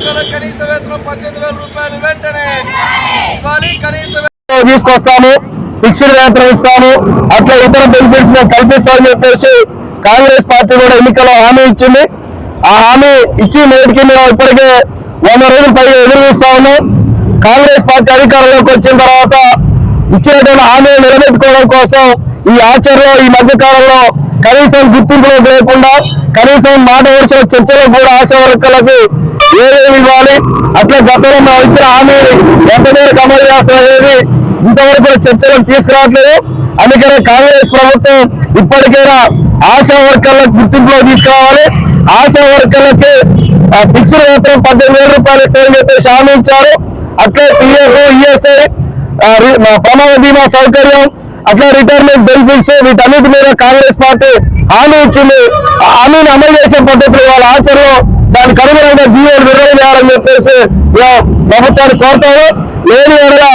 కనీస వేతనం 18,000 రూపాయలు వెంటనే ఇవ్వాలి. కనీస తీసుకొస్తాము, ఫిక్స్డ్ వేతనం ఇస్తాము, అట్లా ఇతర బెనిఫిట్స్ కల్పిస్తామని చెప్పేసి కాంగ్రెస్ పార్టీ కూడా ఎన్నికల్లో హామీ ఇచ్చింది. ఆ హామీ ఇచ్చి నేటికి మేము ఇప్పటికే 100 రోజుల పైగా ఎదురు చూస్తా ఉన్నాం. కాంగ్రెస్ పార్టీ అధికారంలోకి వచ్చిన తర్వాత ఇచ్చినటువంటి హామీని నిలబెట్టుకోవడం కోసం ఈ ఆచరణలో ఈ మధ్య కాలంలో కనీసం గుర్తింపులో లేకుండా కనీసం మాట వరుస చర్చలో కూడా ఆశా వర్కర్లకు ఏమేమి ఇవ్వాలి, అట్లా గతంలో మేము ఇచ్చిన హామీ ఎంత మేరకు అమలు చేస్తామనేది ఇంతవరకు చర్చలకు తీసుకురావట్లేదు. అందుకనే కాంగ్రెస్ ప్రభుత్వం ఇప్పటికైనా ఆశా వర్కర్లకు గుర్తింపులో తీసుకురావాలి. ఆశా వర్కర్లకి ఫిక్స్డ్ వేతనం 18,000 రూపాయలు ఇస్తామని చెప్పేసి హామీ ఇచ్చారు. అట్లే పిఎఫ్, ఈఎస్ఐ, ప్రమాద బీమా సౌకర్యం, అట్లా రిటైర్మెంట్ బెనిఫిట్స్, వీటన్నిటి మీద కాంగ్రెస్ పార్టీ హామీ ఇచ్చింది. ఆ హామీని అమలు చేసే పద్ధతులు వాళ్ళ ఆచరణలో దానికి అనుగుణంగా జీవోలు విడుదల చేయాలని చెప్పేసి ప్రభుత్వాన్ని కోరుతాము. లేని ఎడల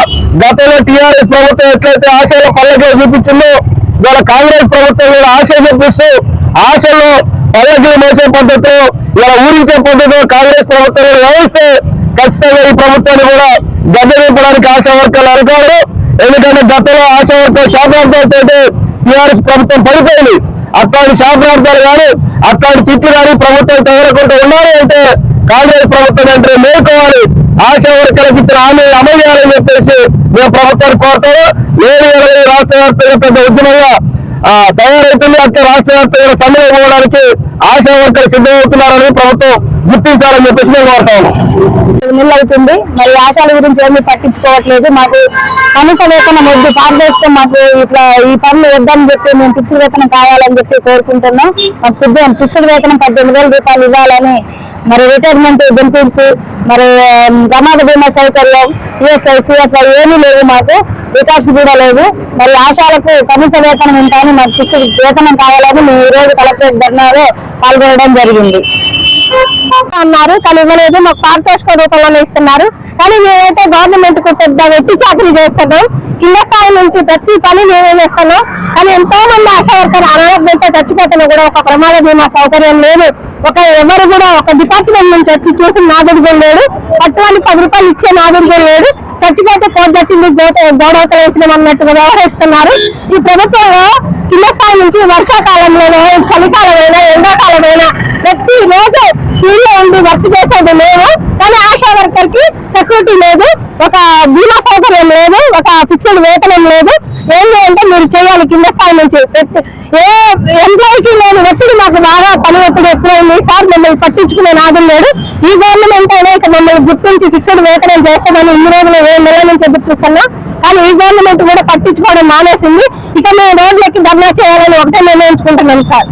గతంలో టీఆర్ఎస్ ప్రభుత్వం ఎట్లయితే ఆశల పల్లకి చూపించిందో ఇవాళ కాంగ్రెస్ ప్రభుత్వం కూడా ఆశ చూపిస్తూ ఆశల్లో పల్లకి మోసే పద్ధతిలో ఇలా ఊరించే పద్ధతిలో కాంగ్రెస్ ప్రభుత్వం వ్యవస్థే ఖచ్చితంగా ఈ ప్రభుత్వాన్ని కూడా గద్దె దింపడానికి ఆశా వర్కర్లు అనుకోరు. ఎందుకంటే గతంలో ఆశా వర్కర్ శాఖార్థాలతో టీఆర్ఎస్ ప్రభుత్వం పడిపోయింది. అట్లాంటి శాఖార్థాలు కానీ అట్లాంటి తిట్లు కానీ ప్రభుత్వం తగలకుండా ఉండాలి అంటే కాంగ్రెస్ ప్రభుత్వం అంటే మేలుకోవాలి. ఆశా వర్కర్లకు ఇచ్చిన హామీ అమలు చేయాలని చెప్పేసి మేము ప్రభుత్వాన్ని కోరుతాము. లేని రాష్ట్ర వ్యాప్తంగా పెద్ద ఉద్యమంగా తయారైతుంది. అట్లా రాష్ట్ర వ్యాప్తంగా సమ్మె పోవడానికి ఆశా వర్కర్లు సిద్ధమవుతున్నారని ప్రభుత్వం గుర్తించాలని చెప్పేసి మేము కోరుతాము. అవుతుంది మరి ఆశాల గురించి ఏమీ పట్టించుకోవట్లేదు. మాకు కనీస వేతనం వద్దు, పారదర్శక మాకు ఇట్లా ఈ పనులు వద్దని చెప్పి మేము ఫిక్స్డ్ వేతనం కావాలని చెప్పి కోరుకుంటున్నాం. మాకు ఫిక్స్డ్ వేతనం 18,000 రూపాయలు ఇవ్వాలని, మరి రిటైర్మెంట్ బెనిఫిట్స్, మరి ప్రమాద బీమా సౌకర్యం, ఈఎస్ఐ, సిఎస్ఐ ఏమీ లేవు, మాకు రికార్డ్స్ కూడా లేవు. మరి ఆశాలకు కనీస వేతనం ఉంటాయని మాకు ఫిక్స్డ్ వేతనం కావాలని మేము ఈ రోజు కలెక్టరేట్ ధర్నాలో పాల్గొనడం జరిగింది అన్నారు. కానీ ఇవ్వలేదు, మాకు పారితోషిక రూపంలోనే ఇస్తున్నారు. కానీ మేమైతే గవర్నమెంట్ కు పెద్ద వెట్టి చాకరీ చేస్తున్నాం. కింద స్థాయి నుంచి ప్రతి పని మేమే చేస్తున్నాం. కానీ ఎంతో మంది ఆశా వర్కర్ అనారోగ్యంతో చచ్చిపోతున్నా కూడా ఒక ప్రమాద బీమా సౌకర్యం లేదు. ఎవరు కూడా ఒక డిపార్ట్మెంట్ నుంచి వచ్చి చూసి నాదుడుగా లేడు, అటువంటి 10 రూపాయలు ఇచ్చే నాదుడుగా లేడు. చచ్చిపోతే కోర్టు వచ్చింది, గౌడవత వేసినాం అన్నట్టుగా వ్యవహరిస్తున్నారు. ఈ ప్రభుత్వంలో కింద స్థాయి నుంచి వర్షాకాలంలోనో, చలికాలమైనా, ఎండాకాలమైనా ప్రతి రోజు స్కూల్లో ఉండి వర్క్ చేసేది మేము. కానీ ఆశా వర్కర్ కి సెక్యూరిటీ లేదు, ఒక బీమా సౌకర్యం లేదు, ఒక ఫిక్స్డ్ వేతనం లేదు. ఏంటి అంటే మీరు చేయాలి కింద స్థాయి నుంచి. ఏ ఎంప్లాయీకి లేని ఒత్తిడి మాకు బాగా పని ఒత్తిడి ఎక్కువైంది సార్. మమ్మల్ని పట్టించుకునే నాదులు లేదు. ఈ గవర్నమెంట్ అయినా ఇక మమ్మల్ని గుర్తించి ఫిక్స్డ్ వేతనం చేస్తామని ఇన్ని రోజులు 7 నెలల నుంచి ఎదురు చూస్తున్నాం. కానీ ఈ గవర్నమెంట్ కూడా పట్టించుకోవడం మానేసింది. ఇక మేము రోజులకి ధర్నా చేయాలని ఒకటే నిర్ణయించుకుంటున్నాం సార్.